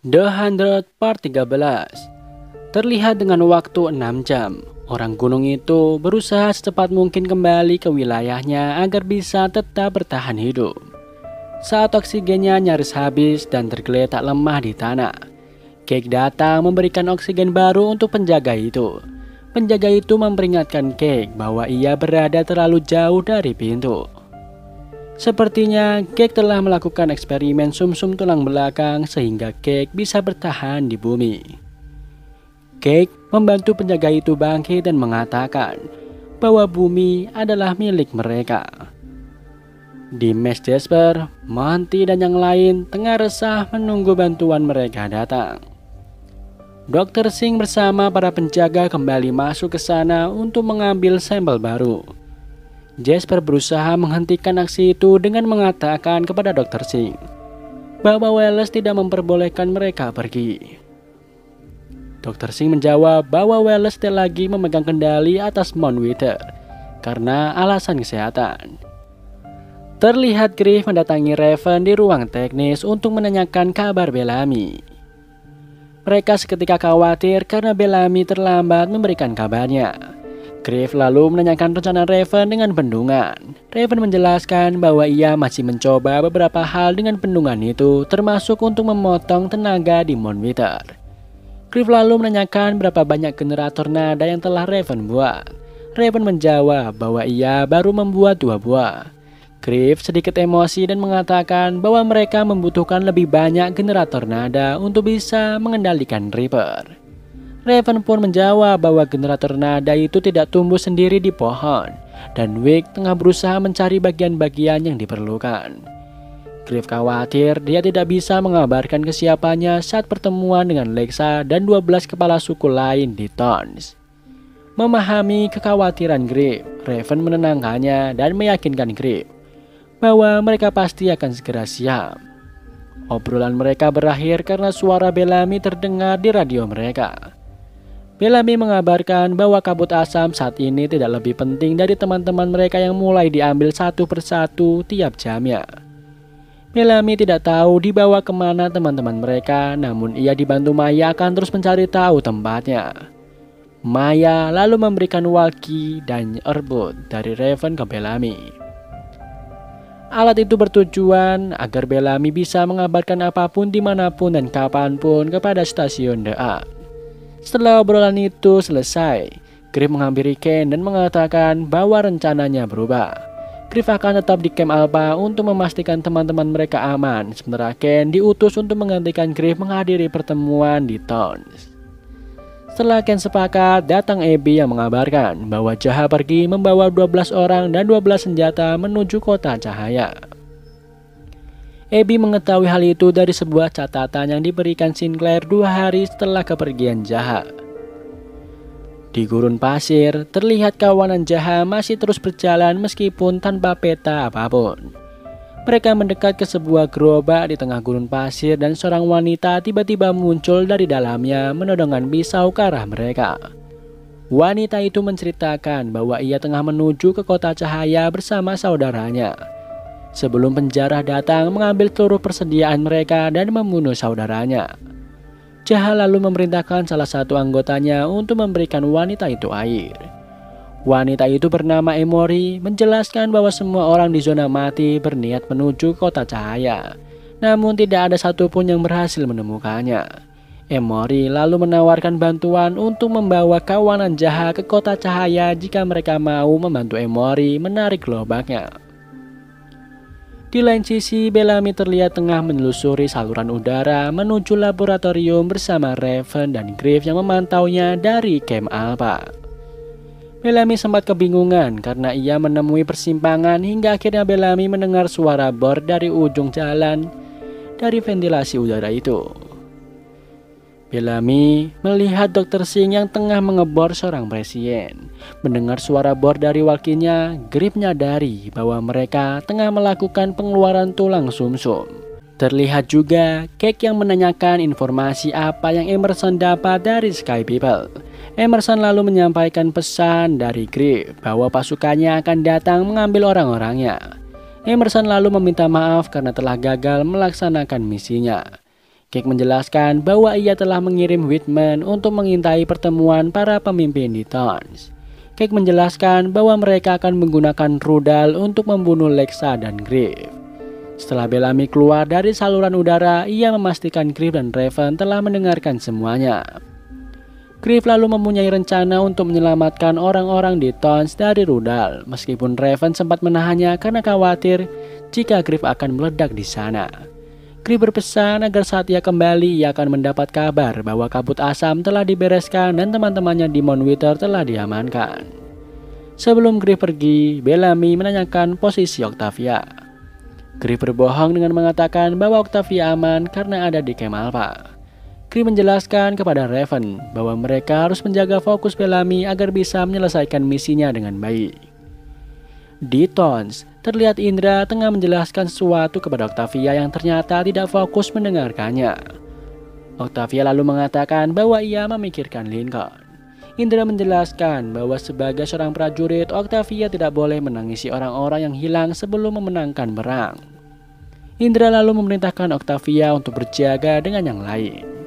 The Hundred Part 13. Terlihat dengan waktu 6 jam, orang gunung itu berusaha secepat mungkin kembali ke wilayahnya agar bisa tetap bertahan hidup. Saat oksigennya nyaris habis dan tergeletak lemah di tanah, Cake datang memberikan oksigen baru untuk penjaga itu. Penjaga itu memperingatkan Cake bahwa ia berada terlalu jauh dari pintu. Sepertinya Cake telah melakukan eksperimen sumsum tulang belakang sehingga Cake bisa bertahan di bumi. Cake membantu penjaga itu bangkit dan mengatakan bahwa bumi adalah milik mereka. Di Mes Jasper, Monty dan yang lain tengah resah menunggu bantuan mereka datang. Dr. Singh bersama para penjaga kembali masuk ke sana untuk mengambil sampel baru. Jasper berusaha menghentikan aksi itu dengan mengatakan kepada Dr. Singh bahwa Wallace tidak memperbolehkan mereka pergi. Dr. Singh menjawab bahwa Wallace tidak lagi memegang kendali atas Mount Wither karena alasan kesehatan. Terlihat Griff mendatangi Raven di ruang teknis untuk menanyakan kabar Bellamy. Mereka seketika khawatir karena Bellamy terlambat memberikan kabarnya. Griff lalu menanyakan rencana Raven dengan bendungan. Raven menjelaskan bahwa ia masih mencoba beberapa hal dengan bendungan itu, termasuk untuk memotong tenaga di Mount Wither. Griff lalu menanyakan berapa banyak generator nada yang telah Raven buat. Raven menjawab bahwa ia baru membuat 2 buah. Griff sedikit emosi dan mengatakan bahwa mereka membutuhkan lebih banyak generator nada untuk bisa mengendalikan Reaper. Raven pun menjawab bahwa generator nada itu tidak tumbuh sendiri di pohon, dan Wick tengah berusaha mencari bagian-bagian yang diperlukan. Griff khawatir dia tidak bisa mengabarkan kesiapannya saat pertemuan dengan Lexa dan 12 kepala suku lain di Tons. Memahami kekhawatiran Griff, Raven menenangkannya dan meyakinkan Griff bahwa mereka pasti akan segera siap. Obrolan mereka berakhir karena suara Bellamy terdengar di radio mereka. Bellamy mengabarkan bahwa kabut asam saat ini tidak lebih penting dari teman-teman mereka yang mulai diambil satu persatu tiap jamnya. Bellamy tidak tahu dibawa kemana teman-teman mereka, namun ia dibantu Maya akan terus mencari tahu tempatnya. Maya lalu memberikan walkie dan earbud dari Raven ke Bellamy. Alat itu bertujuan agar Bellamy bisa mengabarkan apapun dimanapun dan kapanpun kepada stasiun The Ark. Setelah obrolan itu selesai, Griff menghampiri Ken dan mengatakan bahwa rencananya berubah. Griff akan tetap di Camp Alpha untuk memastikan teman-teman mereka aman, sementara Ken diutus untuk menggantikan Griff menghadiri pertemuan di Towns. Setelah Ken sepakat, datang Abby yang mengabarkan bahwa Jaha pergi membawa 12 orang dan 12 senjata menuju kota cahaya. Abby mengetahui hal itu dari sebuah catatan yang diberikan Sinclair 2 hari setelah kepergian Jaha. Di gurun pasir, terlihat kawanan Jaha masih terus berjalan meskipun tanpa peta apapun. Mereka mendekat ke sebuah gerobak di tengah gurun pasir dan seorang wanita tiba-tiba muncul dari dalamnya menodongkan pisau ke arah mereka. Wanita itu menceritakan bahwa ia tengah menuju ke kota cahaya bersama saudaranya. Sebelum penjara datang mengambil seluruh persediaan mereka dan membunuh saudaranya. Jaha lalu memerintahkan salah satu anggotanya untuk memberikan wanita itu air. Wanita itu bernama Emory menjelaskan bahwa semua orang di zona mati berniat menuju kota cahaya, namun tidak ada satupun yang berhasil menemukannya. Emory lalu menawarkan bantuan untuk membawa kawanan Jaha ke kota cahaya jika mereka mau membantu Emory menarik gerobaknya. Di lain sisi, Bellamy terlihat tengah menelusuri saluran udara menuju laboratorium bersama Raven dan Griff yang memantaunya dari Camp Alpha. Bellamy sempat kebingungan karena ia menemui persimpangan hingga akhirnya Bellamy mendengar suara bor dari ujung jalan dari ventilasi udara itu. Bellamy melihat Dr. Singh yang tengah mengebor seorang pasien. Mendengar suara bor dari walkinya, Griff menyadari bahwa mereka tengah melakukan pengeluaran tulang sumsum. Terlihat juga Cake yang menanyakan informasi apa yang Emerson dapat dari Sky People. Emerson lalu menyampaikan pesan dari Griff bahwa pasukannya akan datang mengambil orang-orangnya. Emerson lalu meminta maaf karena telah gagal melaksanakan misinya. Cake menjelaskan bahwa ia telah mengirim Whitman untuk mengintai pertemuan para pemimpin di Tons. Cake menjelaskan bahwa mereka akan menggunakan rudal untuk membunuh Lexa dan Griff. Setelah Bellamy keluar dari saluran udara, ia memastikan Griff dan Raven telah mendengarkan semuanya. Griff lalu mempunyai rencana untuk menyelamatkan orang-orang di Tons dari rudal, meskipun Raven sempat menahannya karena khawatir jika Griff akan meledak di sana. Griff berpesan agar saat ia kembali, ia akan mendapat kabar bahwa kabut asam telah dibereskan dan teman-temannya di Mount Wither telah diamankan. Sebelum Griff pergi, Bellamy menanyakan posisi Octavia. Griff berbohong dengan mengatakan bahwa Octavia aman karena ada di Camp Alpha. Griff menjelaskan kepada Raven bahwa mereka harus menjaga fokus Bellamy agar bisa menyelesaikan misinya dengan baik. Di Tons, terlihat Indra tengah menjelaskan sesuatu kepada Octavia yang ternyata tidak fokus mendengarkannya. Octavia lalu mengatakan bahwa ia memikirkan Lincoln. Indra menjelaskan bahwa sebagai seorang prajurit, Octavia tidak boleh menangisi orang-orang yang hilang sebelum memenangkan perang. Indra lalu memerintahkan Octavia untuk berjaga dengan yang lain.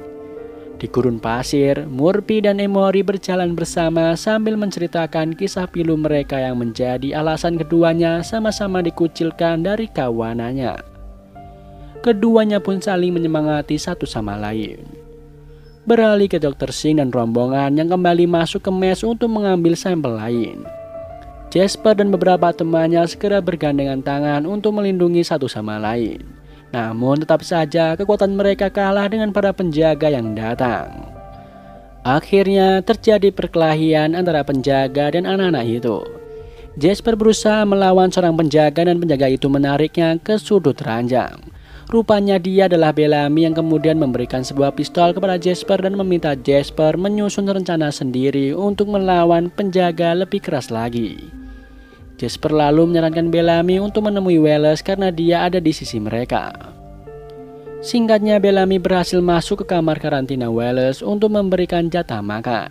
Di gurun pasir, Murphy dan Emory berjalan bersama sambil menceritakan kisah pilu mereka yang menjadi alasan keduanya sama-sama dikucilkan dari kawanannya. Keduanya pun saling menyemangati satu sama lain. Beralih ke Dr. Singh dan rombongan yang kembali masuk ke mes untuk mengambil sampel lain. Jasper dan beberapa temannya segera bergandengan tangan untuk melindungi satu sama lain. Namun tetap saja kekuatan mereka kalah dengan para penjaga yang datang. Akhirnya terjadi perkelahian antara penjaga dan anak-anak itu. Jasper berusaha melawan seorang penjaga dan penjaga itu menariknya ke sudut ranjang. Rupanya dia adalah Bellamy yang kemudian memberikan sebuah pistol kepada Jasper dan meminta Jasper menyusun rencana sendiri untuk melawan penjaga lebih keras lagi. Jasper lalu menyarankan Bellamy untuk menemui Wallace karena dia ada di sisi mereka. Singkatnya, Bellamy berhasil masuk ke kamar karantina Wallace untuk memberikan jatah makan.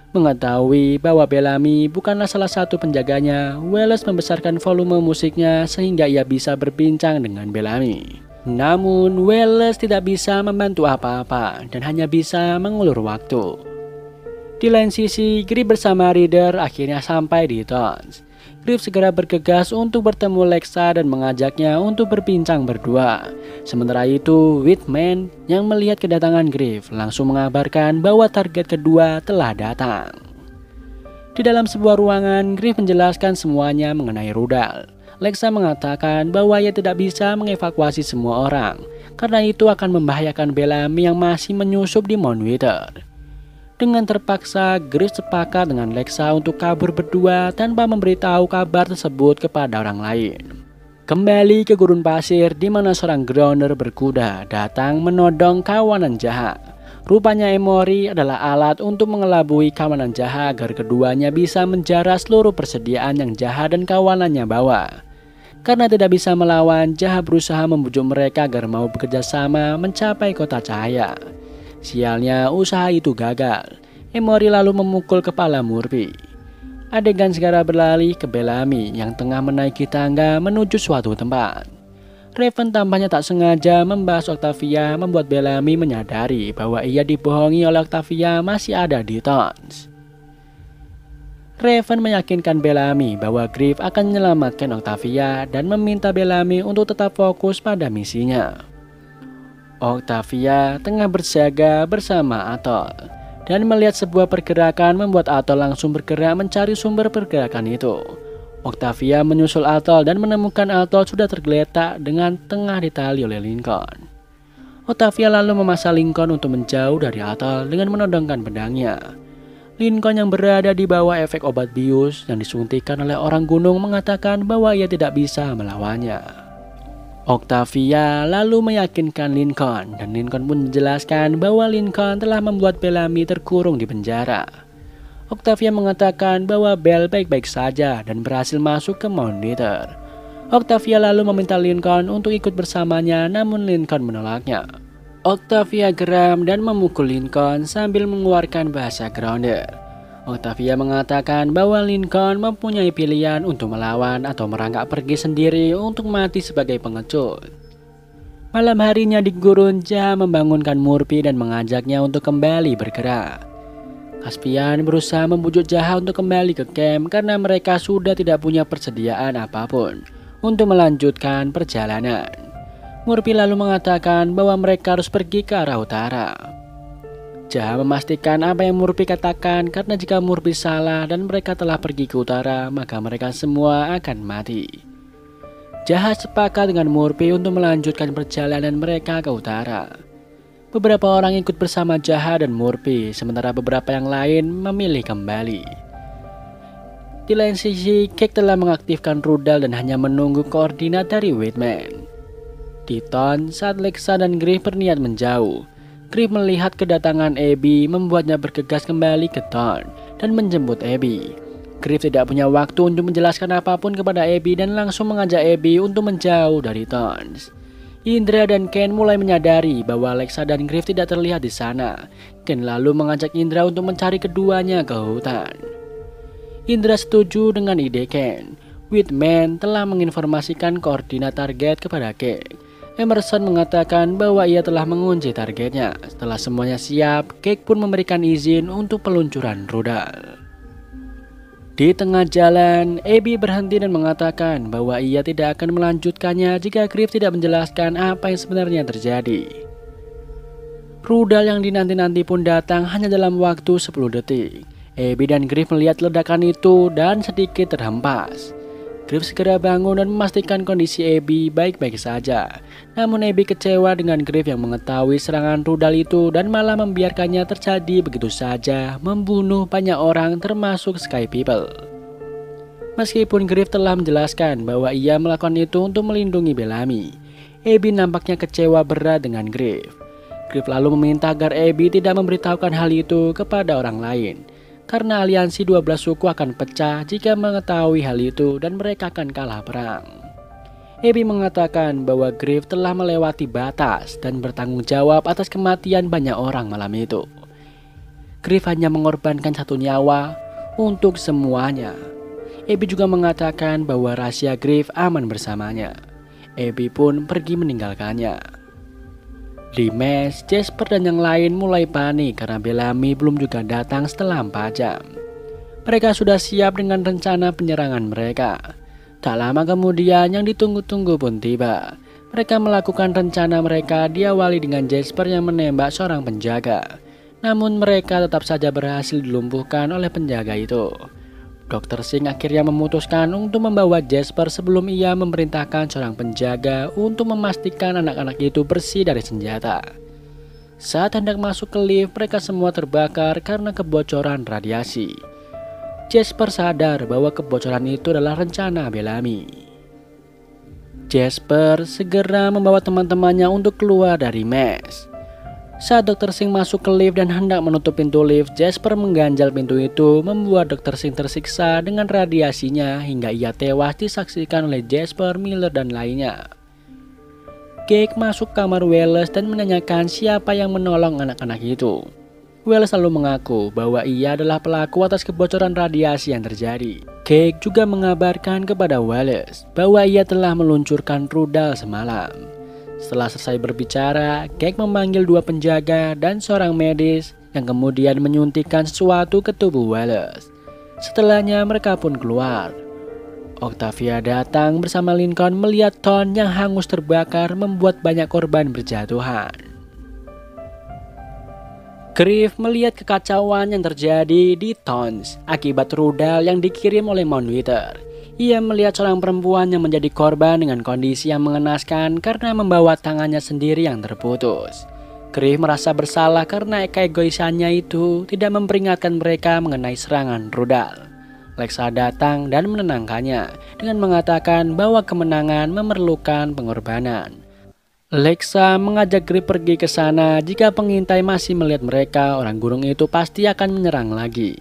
Mengetahui bahwa Bellamy bukanlah salah satu penjaganya, Wallace membesarkan volume musiknya sehingga ia bisa berbincang dengan Bellamy. Namun, Wallace tidak bisa membantu apa-apa dan hanya bisa mengulur waktu. Di lain sisi, Griff bersama Reader akhirnya sampai di Tons. Griff segera bergegas untuk bertemu Lexa dan mengajaknya untuk berbincang berdua. Sementara itu, Whitman yang melihat kedatangan Griff langsung mengabarkan bahwa target kedua telah datang. Di dalam sebuah ruangan, Griff menjelaskan semuanya mengenai rudal. Lexa mengatakan bahwa ia tidak bisa mengevakuasi semua orang, karena itu akan membahayakan Bellamy yang masih menyusup di Mount Wither. Dengan terpaksa, Griff sepakat dengan Lexa untuk kabur berdua tanpa memberitahu kabar tersebut kepada orang lain. Kembali ke gurun pasir di mana seorang grounder berkuda datang menodong kawanan jahat. Rupanya Emory adalah alat untuk mengelabui kawanan jahat agar keduanya bisa menjarah seluruh persediaan yang jahat dan kawanannya bawa. Karena tidak bisa melawan, jahat berusaha membujuk mereka agar mau bekerja sama mencapai kota cahaya. Sialnya, usaha itu gagal. Emory lalu memukul kepala Murphy. Adegan segera beralih ke Bellamy yang tengah menaiki tangga menuju suatu tempat. Raven tampaknya tak sengaja membahas Octavia membuat Bellamy menyadari bahwa ia dibohongi oleh Octavia masih ada di Tons. Raven meyakinkan Bellamy bahwa Griff akan menyelamatkan Octavia dan meminta Bellamy untuk tetap fokus pada misinya. Octavia tengah bersiaga bersama Atoll dan melihat sebuah pergerakan membuat Atoll langsung bergerak mencari sumber pergerakan itu. Octavia menyusul Atoll dan menemukan Atoll sudah tergeletak dengan tengah ditali oleh Lincoln. Octavia lalu memaksa Lincoln untuk menjauh dari Atoll dengan menodongkan pedangnya. Lincoln yang berada di bawah efek obat bius yang disuntikan oleh orang gunung mengatakan bahwa ia tidak bisa melawannya. Octavia lalu meyakinkan Lincoln dan Lincoln pun menjelaskan bahwa Lincoln telah membuat Bellamy terkurung di penjara. Octavia mengatakan bahwa Bell baik-baik saja dan berhasil masuk ke Mount Wither. Octavia lalu meminta Lincoln untuk ikut bersamanya, namun Lincoln menolaknya. Octavia geram dan memukul Lincoln sambil mengeluarkan bahasa Grounder. Octavia mengatakan bahwa Lincoln mempunyai pilihan untuk melawan atau merangkak pergi sendiri untuk mati sebagai pengecut. Malam harinya di gurun, Jaha membangunkan Murphy dan mengajaknya untuk kembali bergerak. Caspian berusaha membujuk Jaha untuk kembali ke camp karena mereka sudah tidak punya persediaan apapun untuk melanjutkan perjalanan. Murphy lalu mengatakan bahwa mereka harus pergi ke arah utara. Jaha memastikan apa yang Murphy katakan karena jika Murphy salah dan mereka telah pergi ke utara, maka mereka semua akan mati. Jaha sepakat dengan Murphy untuk melanjutkan perjalanan mereka ke utara. Beberapa orang ikut bersama Jaha dan Murphy, sementara beberapa yang lain memilih kembali. Di lain sisi, Cake telah mengaktifkan rudal dan hanya menunggu koordinat dari Whitman. Di Thorn, saat Lexa dan Griff berniat menjauh, Griff melihat kedatangan Abby membuatnya bergegas kembali ke Thorn dan menjemput Abby. Griff tidak punya waktu untuk menjelaskan apapun kepada Abby dan langsung mengajak Abby untuk menjauh dari Thorn. Indra dan Ken mulai menyadari bahwa Lexa dan Griff tidak terlihat di sana. Ken lalu mengajak Indra untuk mencari keduanya ke hutan. Indra setuju dengan ide Ken. Whitman telah menginformasikan koordinat target kepada Cake. Emerson mengatakan bahwa ia telah mengunci targetnya. Setelah semuanya siap, Cake pun memberikan izin untuk peluncuran rudal. Di tengah jalan, Abby berhenti dan mengatakan bahwa ia tidak akan melanjutkannya jika Griff tidak menjelaskan apa yang sebenarnya terjadi. Rudal yang dinanti-nanti pun datang hanya dalam waktu 10 detik. Abby dan Griff melihat ledakan itu dan sedikit terhempas. Griff segera bangun dan memastikan kondisi Abby baik-baik saja. Namun Abby kecewa dengan Griff yang mengetahui serangan rudal itu dan malah membiarkannya terjadi begitu saja, membunuh banyak orang termasuk Sky People. Meskipun Griff telah menjelaskan bahwa ia melakukan itu untuk melindungi Bellamy, Abby nampaknya kecewa berat dengan Griff. Griff lalu meminta agar Abby tidak memberitahukan hal itu kepada orang lain, karena aliansi 12 suku akan pecah jika mengetahui hal itu dan mereka akan kalah perang. Abby mengatakan bahwa Griff telah melewati batas dan bertanggung jawab atas kematian banyak orang malam itu. Griff hanya mengorbankan satu nyawa untuk semuanya. Abby juga mengatakan bahwa rahasia Griff aman bersamanya. Abby pun pergi meninggalkannya. Di mes, Jasper dan yang lain mulai panik karena Bellamy belum juga datang setelah 4 jam. Mereka sudah siap dengan rencana penyerangan mereka. Tak lama kemudian yang ditunggu-tunggu pun tiba. Mereka melakukan rencana mereka diawali dengan Jasper yang menembak seorang penjaga. Namun mereka tetap saja berhasil dilumpuhkan oleh penjaga itu. Dr. Singh akhirnya memutuskan untuk membawa Jasper sebelum ia memerintahkan seorang penjaga untuk memastikan anak-anak itu bersih dari senjata. Saat hendak masuk ke lift, mereka semua terbakar karena kebocoran radiasi. Jasper sadar bahwa kebocoran itu adalah rencana Bellamy. Jasper segera membawa teman-temannya untuk keluar dari mes. Saat Dr. Singh masuk ke lift dan hendak menutup pintu lift, Jasper mengganjal pintu itu, membuat Dr. Singh tersiksa dengan radiasinya hingga ia tewas disaksikan oleh Jasper, Miller, dan lainnya. Cake masuk kamar Wallace dan menanyakan siapa yang menolong anak-anak itu. Wallace selalu mengaku bahwa ia adalah pelaku atas kebocoran radiasi yang terjadi. Cake juga mengabarkan kepada Wallace bahwa ia telah meluncurkan rudal semalam. Setelah selesai berbicara, Cake memanggil 2 penjaga dan seorang medis yang kemudian menyuntikkan sesuatu ke tubuh Wallace. Setelahnya mereka pun keluar. Octavia datang bersama Lincoln melihat Thorn yang hangus terbakar membuat banyak korban berjatuhan. Griff melihat kekacauan yang terjadi di Thorn akibat rudal yang dikirim oleh Mount Wither. Ia melihat seorang perempuan yang menjadi korban dengan kondisi yang mengenaskan karena membawa tangannya sendiri yang terputus. Griff merasa bersalah karena keegoisannya itu tidak memperingatkan mereka mengenai serangan rudal. Lexa datang dan menenangkannya dengan mengatakan bahwa kemenangan memerlukan pengorbanan. Lexa mengajak Griff pergi ke sana. Jika pengintai masih melihat mereka, orang gunung itu pasti akan menyerang lagi.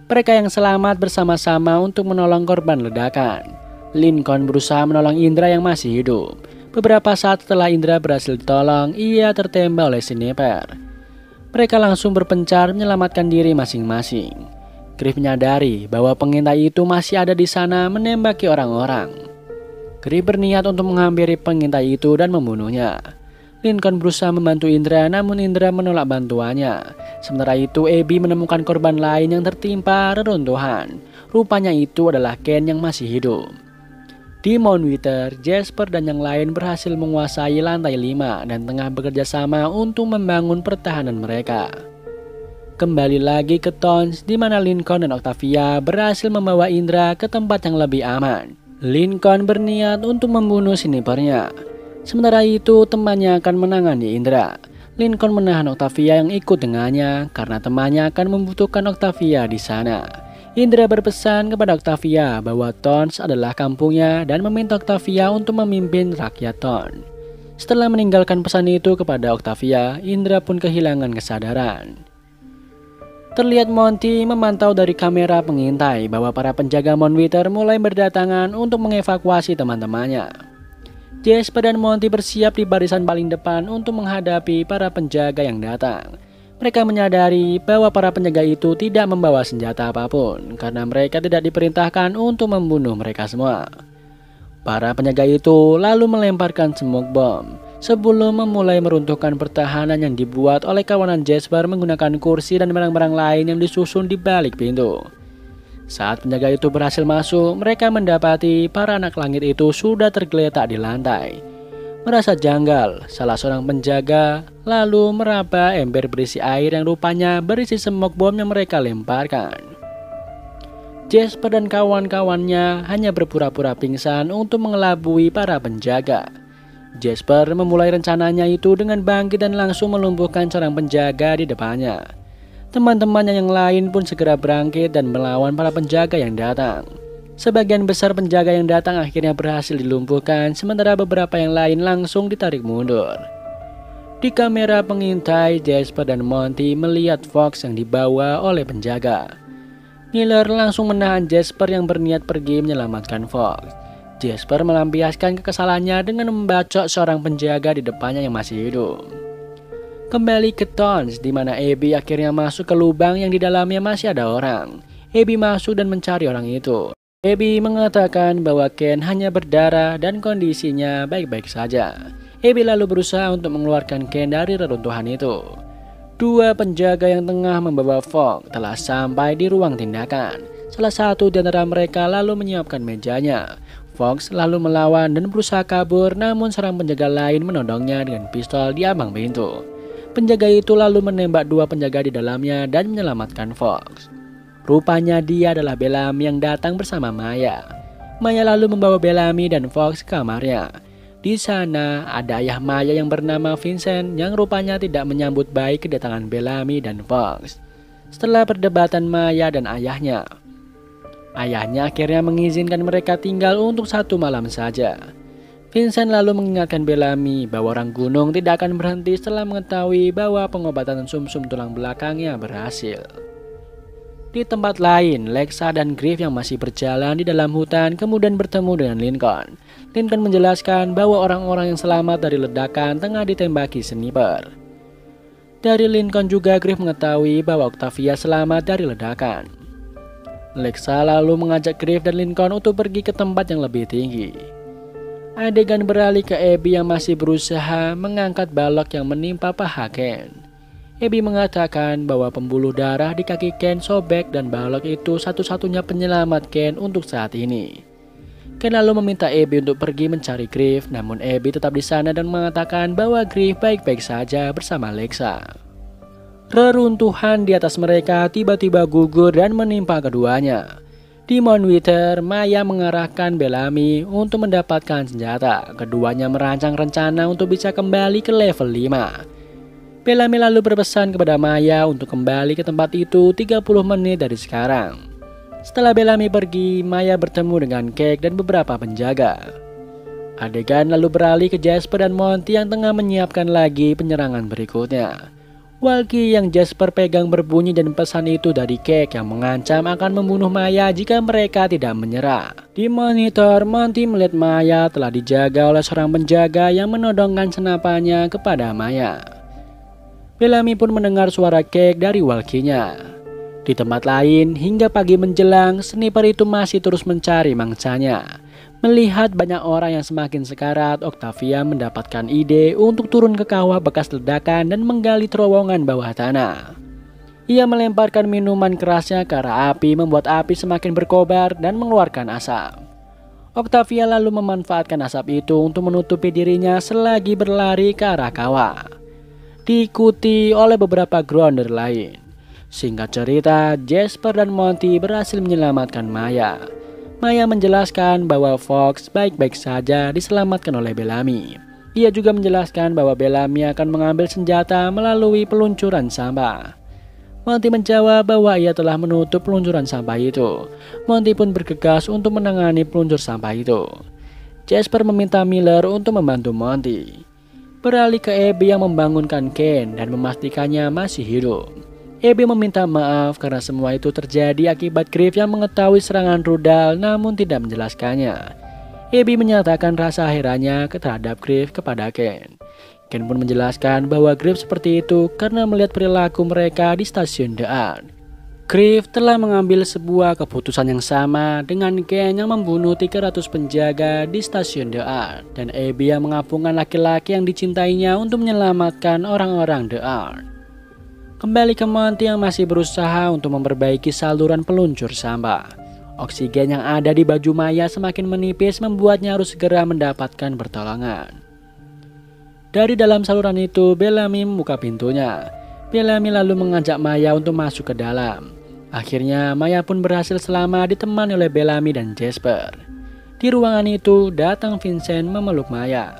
Mereka yang selamat bersama-sama untuk menolong korban ledakan. Lincoln berusaha menolong Indra yang masih hidup. Beberapa saat setelah Indra berhasil ditolong, ia tertembak oleh sniper. Mereka langsung berpencar menyelamatkan diri masing-masing. Griff menyadari bahwa pengintai itu masih ada di sana menembaki orang-orang. Griff berniat untuk menghampiri pengintai itu dan membunuhnya. Lincoln berusaha membantu Indra, namun Indra menolak bantuannya. Sementara itu, Abby menemukan korban lain yang tertimpa reruntuhan. Rupanya itu adalah Ken yang masih hidup. Di Mount Wither, Jasper dan yang lain berhasil menguasai lantai 5 dan tengah bekerja sama untuk membangun pertahanan mereka. Kembali lagi ke Towns, di mana Lincoln dan Octavia berhasil membawa Indra ke tempat yang lebih aman. Lincoln berniat untuk membunuh snipernya. Sementara itu, temannya akan menangani Indra. Lincoln menahan Octavia yang ikut dengannya karena temannya akan membutuhkan Octavia di sana. Indra berpesan kepada Octavia bahwa Towns adalah kampungnya dan meminta Octavia untuk memimpin rakyat Towns. Setelah meninggalkan pesan itu kepada Octavia, Indra pun kehilangan kesadaran. Terlihat Monty memantau dari kamera pengintai bahwa para penjaga Mount Wither mulai berdatangan untuk mengevakuasi teman-temannya. Jasper dan Monty bersiap di barisan paling depan untuk menghadapi para penjaga yang datang. Mereka menyadari bahwa para penjaga itu tidak membawa senjata apapun karena mereka tidak diperintahkan untuk membunuh mereka semua. Para penjaga itu lalu melemparkan smoke bomb sebelum memulai meruntuhkan pertahanan yang dibuat oleh kawanan Jasper menggunakan kursi dan barang-barang lain yang disusun di balik pintu. Saat penjaga itu berhasil masuk, mereka mendapati para anak langit itu sudah tergeletak di lantai. Merasa janggal, salah seorang penjaga lalu meraba ember berisi air yang rupanya berisi smoke bomb yang mereka lemparkan. Jasper dan kawan-kawannya hanya berpura-pura pingsan untuk mengelabui para penjaga. Jasper memulai rencananya itu dengan bangkit dan langsung melumpuhkan seorang penjaga di depannya. Teman-temannya yang lain pun segera bangkit dan melawan para penjaga yang datang. Sebagian besar penjaga yang datang akhirnya berhasil dilumpuhkan, sementara beberapa yang lain langsung ditarik mundur. Di kamera pengintai, Jasper dan Monty melihat Fox yang dibawa oleh penjaga. Miller langsung menahan Jasper yang berniat pergi menyelamatkan Fox. Jasper melampiaskan kekesalannya dengan membacok seorang penjaga di depannya yang masih hidup. Kembali ke Towns, di mana Abby akhirnya masuk ke lubang yang di dalamnya masih ada orang. Abby masuk dan mencari orang itu. Abby mengatakan bahwa Ken hanya berdarah dan kondisinya baik-baik saja. Abby lalu berusaha untuk mengeluarkan Ken dari reruntuhan itu. Dua penjaga yang tengah membawa Fox telah sampai di ruang tindakan. Salah satu di antara mereka lalu menyiapkan mejanya. Fox lalu melawan dan berusaha kabur, namun seorang penjaga lain menodongnya dengan pistol di ambang pintu. Penjaga itu lalu menembak dua penjaga di dalamnya dan menyelamatkan Fox. Rupanya dia adalah Bellamy yang datang bersama Maya. Maya lalu membawa Bellamy dan Fox ke kamarnya. Di sana ada ayah Maya yang bernama Vincent yang rupanya tidak menyambut baik kedatangan Bellamy dan Fox. Setelah perdebatan Maya dan ayahnya akhirnya mengizinkan mereka tinggal untuk 1 malam saja. Vincent lalu mengingatkan Bellamy bahwa orang gunung tidak akan berhenti setelah mengetahui bahwa pengobatan sumsum tulang belakangnya berhasil. Di tempat lain, Lexa dan Griff yang masih berjalan di dalam hutan kemudian bertemu dengan Lincoln. Lincoln menjelaskan bahwa orang-orang yang selamat dari ledakan tengah ditembaki sniper. Dari Lincoln juga Griff mengetahui bahwa Octavia selamat dari ledakan. Lexa lalu mengajak Griff dan Lincoln untuk pergi ke tempat yang lebih tinggi. Adegan beralih ke Abby yang masih berusaha mengangkat balok yang menimpa paha Ken. Abby mengatakan bahwa pembuluh darah di kaki Ken sobek dan balok itu satu-satunya penyelamat Ken untuk saat ini. Ken lalu meminta Abby untuk pergi mencari Griff, namun Abby tetap di sana dan mengatakan bahwa Griff baik-baik saja bersama Lexa. Reruntuhan di atas mereka tiba-tiba gugur dan menimpa keduanya. Di Mount Wither, Maya mengarahkan Bellamy untuk mendapatkan senjata. Keduanya merancang rencana untuk bisa kembali ke level 5. Bellamy lalu berpesan kepada Maya untuk kembali ke tempat itu 30 menit dari sekarang. Setelah Bellamy pergi, Maya bertemu dengan Cake dan beberapa penjaga. Adegan lalu beralih ke Jasper dan Monty yang tengah menyiapkan lagi penyerangan berikutnya. Walkie yang Jasper pegang berbunyi dan pesan itu dari Cake yang mengancam akan membunuh Maya jika mereka tidak menyerah. Di monitor, Monty melihat Maya telah dijaga oleh seorang penjaga yang menodongkan senapannya kepada Maya. Bellamy pun mendengar suara Cake dari walkie-nya. Di tempat lain, hingga pagi menjelang, sniper itu masih terus mencari mangsanya. Melihat banyak orang yang semakin sekarat, Octavia mendapatkan ide untuk turun ke kawah bekas ledakan dan menggali terowongan bawah tanah. Ia melemparkan minuman kerasnya ke arah api, membuat api semakin berkobar dan mengeluarkan asap. Octavia lalu memanfaatkan asap itu untuk menutupi dirinya selagi berlari ke arah kawah, diikuti oleh beberapa grounder lain. Singkat cerita, Jasper dan Monty berhasil menyelamatkan Maya. Maya menjelaskan bahwa Fox baik-baik saja diselamatkan oleh Bellamy. Ia juga menjelaskan bahwa Bellamy akan mengambil senjata melalui peluncuran sampah. Monty menjawab bahwa ia telah menutup peluncuran sampah itu. Monty pun bergegas untuk menangani peluncur sampah itu. Jasper meminta Miller untuk membantu Monty. Beralih ke Abby yang membangunkan Ken dan memastikannya masih hidup. Abby meminta maaf karena semua itu terjadi akibat Griff yang mengetahui serangan rudal namun tidak menjelaskannya. Abby menyatakan rasa herannya terhadap Griff kepada Ken. Ken pun menjelaskan bahwa Griff seperti itu karena melihat perilaku mereka di stasiun The Ark. Griff telah mengambil sebuah keputusan yang sama dengan Ken yang membunuh 300 penjaga di stasiun The Ark, dan Abby yang mengapungkan laki-laki yang dicintainya untuk menyelamatkan orang-orang The Ark. Kembali ke Monty yang masih berusaha untuk memperbaiki saluran peluncur sampah. Oksigen yang ada di baju Maya semakin menipis membuatnya harus segera mendapatkan pertolongan. Dari dalam saluran itu, Bellamy membuka pintunya. Bellamy lalu mengajak Maya untuk masuk ke dalam. Akhirnya Maya pun berhasil selamat ditemani oleh Bellamy dan Jasper. Di ruangan itu datang Vincent memeluk Maya.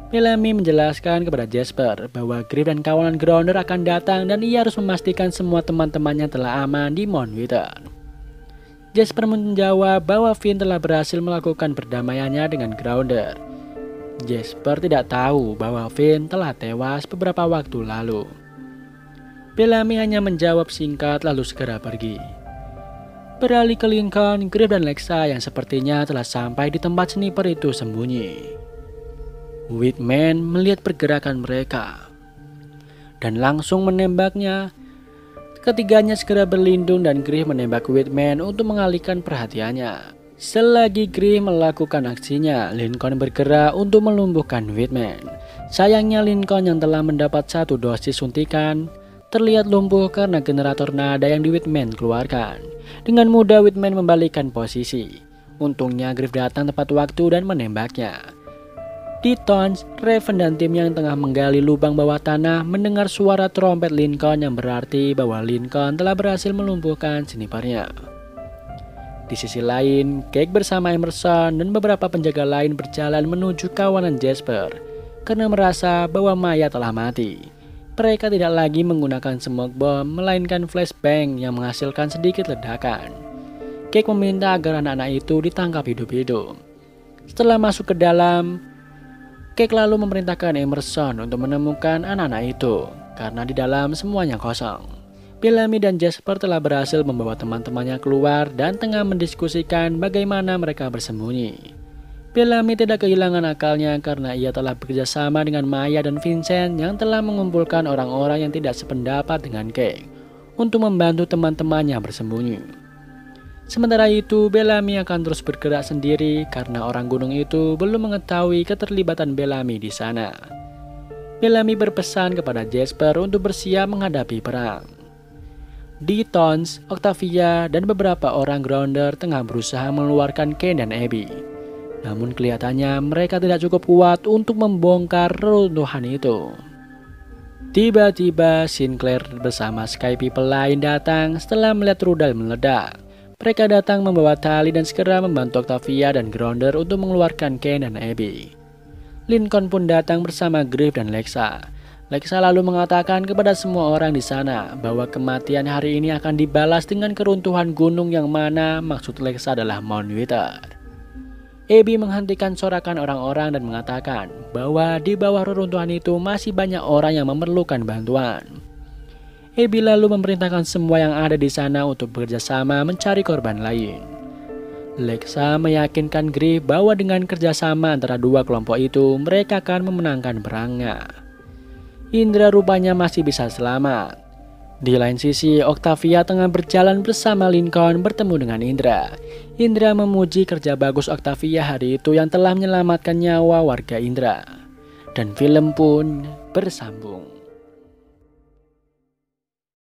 Bellamy menjelaskan kepada Jasper bahwa Griff dan kawanan Grounder akan datang dan ia harus memastikan semua teman-temannya telah aman di Mount Wither. Jasper menjawab bahwa Finn telah berhasil melakukan perdamaiannya dengan Grounder. Jasper tidak tahu bahwa Finn telah tewas beberapa waktu lalu. Bellamy hanya menjawab singkat lalu segera pergi. Beralih ke Lincoln, Griff dan Lexa yang sepertinya telah sampai di tempat sniper itu sembunyi. Whitman melihat pergerakan mereka dan langsung menembaknya. Ketiganya segera berlindung dan Griff menembak Whitman untuk mengalihkan perhatiannya. Selagi Griff melakukan aksinya, Lincoln bergerak untuk melumpuhkan Whitman. Sayangnya Lincoln yang telah mendapat 1 dosis suntikan terlihat lumpuh karena generator nada yang di Whitman keluarkan. Dengan mudah Whitman membalikkan posisi. Untungnya Griff datang tepat waktu dan menembaknya. Di Tons, Raven dan tim yang tengah menggali lubang bawah tanah mendengar suara trompet Lincoln yang berarti bahwa Lincoln telah berhasil melumpuhkan snipernya. Di sisi lain, Cake bersama Emerson dan beberapa penjaga lain berjalan menuju kawanan Jasper karena merasa bahwa Maya telah mati. Mereka tidak lagi menggunakan smoke bomb melainkan flashbang yang menghasilkan sedikit ledakan. Cake meminta agar anak-anak itu ditangkap hidup-hidup. Setelah masuk ke dalam, Cake lalu memerintahkan Emerson untuk menemukan anak-anak itu, karena di dalam semuanya kosong. Bellamy dan Jasper telah berhasil membawa teman-temannya keluar dan tengah mendiskusikan bagaimana mereka bersembunyi. Bellamy tidak kehilangan akalnya karena ia telah bekerja sama dengan Maya dan Vincent yang telah mengumpulkan orang-orang yang tidak sependapat dengan Cake untuk membantu teman-temannya bersembunyi. Sementara itu, Bellamy akan terus bergerak sendiri karena orang gunung itu belum mengetahui keterlibatan Bellamy di sana. Bellamy berpesan kepada Jasper untuk bersiap menghadapi perang. Di Tons, Octavia dan beberapa orang Grounder tengah berusaha mengeluarkan Ken dan Abby. Namun kelihatannya mereka tidak cukup kuat untuk membongkar reruntuhan itu. Tiba-tiba Sinclair bersama Sky People lain datang setelah melihat rudal meledak. Mereka datang membawa tali dan segera membantu Octavia dan Grounder untuk mengeluarkan Ken dan Abby. Lincoln pun datang bersama Griff dan Lexa. Lexa lalu mengatakan kepada semua orang di sana bahwa kematian hari ini akan dibalas dengan keruntuhan gunung yang mana maksud Lexa adalah Mount Wither. Abby menghentikan sorakan orang-orang dan mengatakan bahwa di bawah reruntuhan itu masih banyak orang yang memerlukan bantuan. Abby lalu memerintahkan semua yang ada di sana untuk bekerja sama mencari korban lain. Lexa meyakinkan Griff bahwa dengan kerjasama antara dua kelompok itu, mereka akan memenangkan perangnya. Indra rupanya masih bisa selamat. Di lain sisi, Octavia tengah berjalan bersama Lincoln bertemu dengan Indra. Indra memuji kerja bagus Octavia hari itu yang telah menyelamatkan nyawa warga Indra. Dan film pun bersambung.